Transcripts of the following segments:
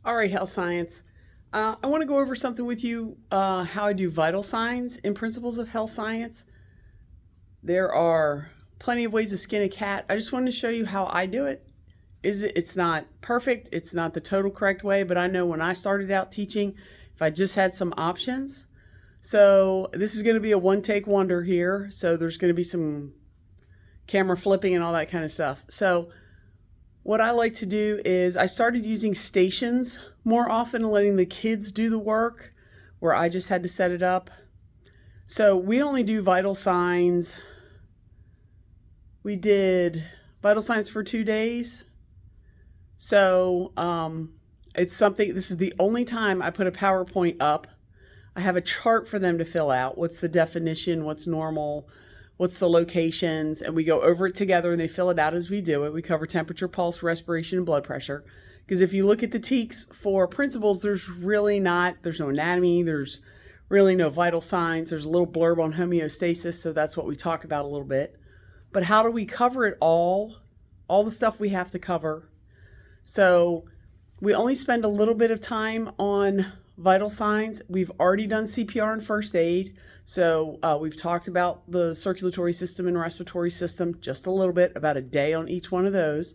All right, health science. I want to go over something with you, how I do vital signs in principles of health science. There are plenty of ways to skin a cat. I just wanted to show you how I do it. It's not perfect. It's not the total correct way, but I know when I started out teaching, if I just had some options. So this is going to be a one-take wonder here. So there's going to be some camera flipping and all that kind of stuff. So what I like to do is I started using stations more often and letting the kids do the work where I just had to set it up. So we only do vital signs. We did vital signs for 2 days. So it's something, this is the only time I put a PowerPoint up. I have a chart for them to fill out. What's the definition? What's normal? What's the locations? And we go over it together and they fill it out as we do it. We cover temperature, pulse, respiration, and blood pressure. Because if you look at the TEKS for principles, there's no anatomy, there's really no vital signs. There's a little blurb on homeostasis, so that's what we talk about a little bit. But how do we cover it all the stuff we have to cover? So we only spend a little bit of time on vital signs. We've already done CPR and first aid. So we've talked about the circulatory system and respiratory system just a little bit, about a day on each one of those.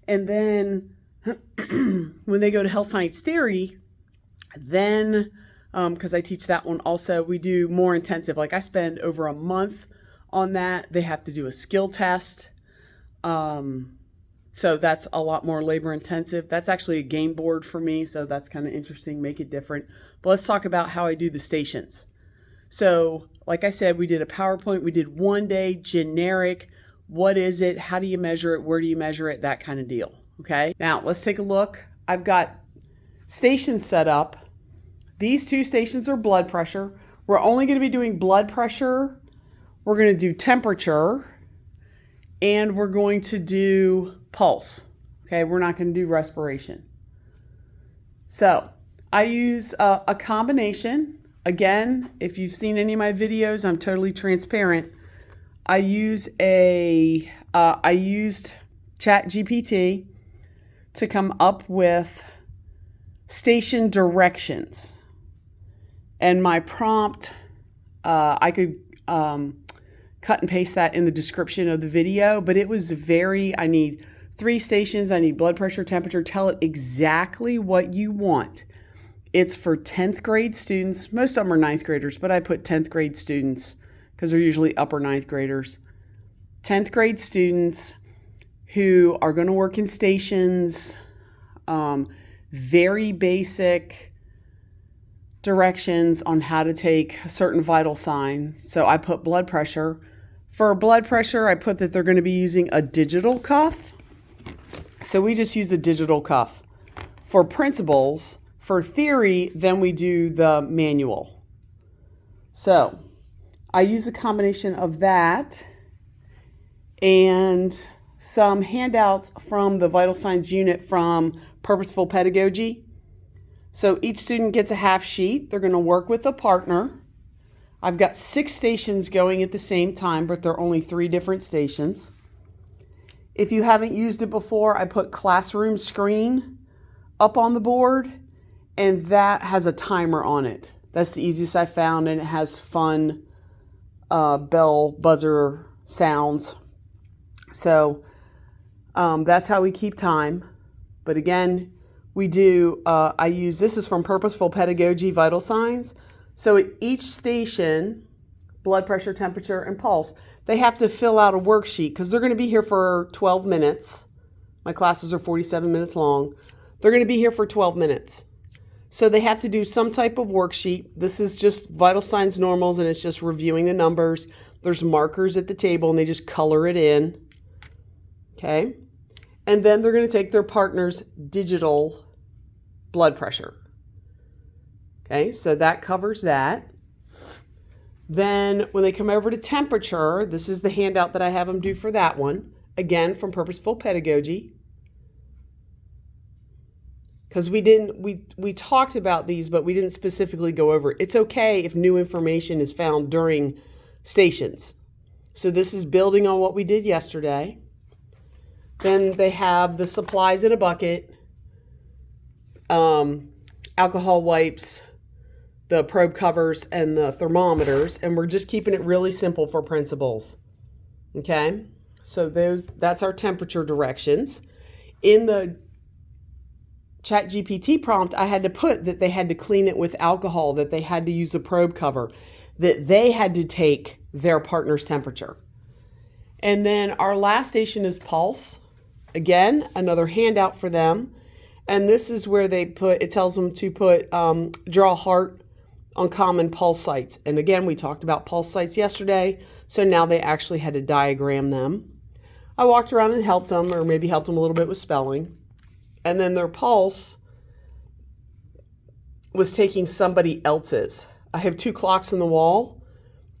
And then when they go to health science theory, then, because I teach that one also, we do more intensive. Like I spend over a month on that. They have to do a skill test. So that's a lot more labor intensive. That's actually a game board for me, so that's kind of interesting, make it different. But let's talk about how I do the stations. So like I said, we did a PowerPoint, we did 1 day generic, what is it, how do you measure it, where do you measure it, that kind of deal, okay? Now let's take a look. I've got stations set up. These 2 stations are blood pressure. We're only going to be doing blood pressure, we're going to do temperature, and we're going to do pulse. Okay, we're not going to do respiration. So I use a combination. Again, if you've seen any of my videos, I'm totally transparent. I used ChatGPT to come up with station directions. And my prompt, I could cut and paste that in the description of the video, but it was I need 3 stations, I need blood pressure, temperature, tell it exactly what you want. It's for 10th grade students. Most of them are 9th graders, but I put 10th grade students because they're usually upper 9th graders. 10th grade students who are going to work in stations, very basic directions on how to take certain vital signs. So I put blood pressure. For blood pressure, I put that they're going to be using a digital cuff. So we just use a digital cuff. For principles, for theory, then we do the manual. So I use a combination of that and some handouts from the vital signs unit from Purposeful Pedagogy. So each student gets a half sheet. They're going to work with a partner. I've got 6 stations going at the same time, but they're only 3 different stations. If you haven't used it before, I put classroom screen up on the board, and that has a timer on it. That's the easiest I found, and it has fun bell buzzer sounds. So that's how we keep time. But again, we do, this is from Purposeful Pedagogy Vital Signs. So at each station, blood pressure, temperature, and pulse, they have to fill out a worksheet because they're going to be here for 12 minutes. My classes are 47 minutes long. They're going to be here for 12 minutes. So they have to do some type of worksheet. This is just vital signs normals, and it's just reviewing the numbers. There's markers at the table, and they just color it in. Okay? And then they're going to take their partner's digital blood pressure. Okay, so that covers that. Then when they come over to temperature, this is the handout that I have them do for that one. Again, from Purposeful Pedagogy. Because we talked about these, but we didn't specifically go over it. It's okay if new information is found during stations. So this is building on what we did yesterday. Then they have the supplies in a bucket. alcohol wipes, the probe covers, and the thermometers, and we're just keeping it really simple for principals. Okay, so that's our temperature directions. In the ChatGPT prompt, I had to put that they had to clean it with alcohol, that they had to use a probe cover, that they had to take their partner's temperature. And then our last station is pulse. Again, another handout for them. And this is where it tells them to draw a heart on common pulse sites. And again, we talked about pulse sites yesterday, so now they actually had to diagram them. I walked around and helped them, or maybe helped them a little bit with spelling. And then their pulse was taking somebody else's. I have 2 clocks in the wall.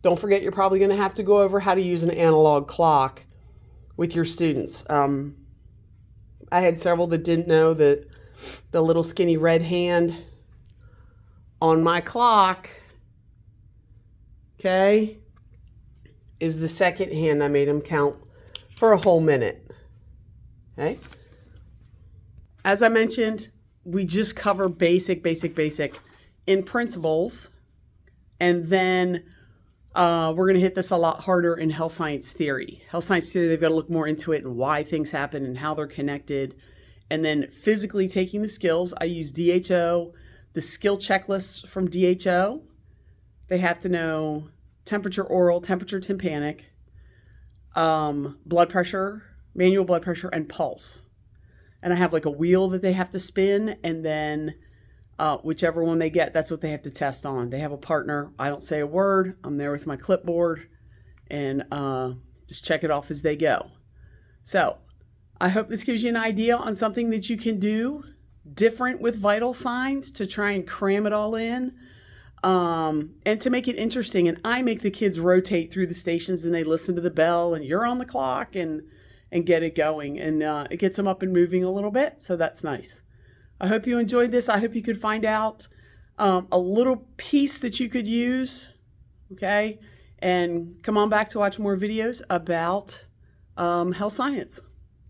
Don't forget, you're probably going to have to go over how to use an analog clock with your students. I had several that didn't know that the little skinny red hand on my clock, okay, is the second hand. I made them count for a whole minute. Okay. As I mentioned, we just cover basic in principles, and then we're going to hit this a lot harder in health science theory. Health science theory, they've got to look more into it and why things happen and how they're connected. And then physically taking the skills, I use DHO, the skill checklists from DHO. They have to know temperature oral, temperature tympanic, blood pressure, manual blood pressure, and pulse. And I have like a wheel that they have to spin, and then whichever one they get, that's what they have to test on. They have a partner. I don't say a word. I'm there with my clipboard and just check it off as they go. So I hope this gives you an idea on something that you can do different with vital signs to try and cram it all in, and to make it interesting. And I make the kids rotate through the stations, and they listen to the bell, and you're on the clock, and get it going, and it gets them up and moving a little bit, so that's nice. I hope you enjoyed this. I hope you could find out a little piece that you could use, okay? And come on back to watch more videos about health science.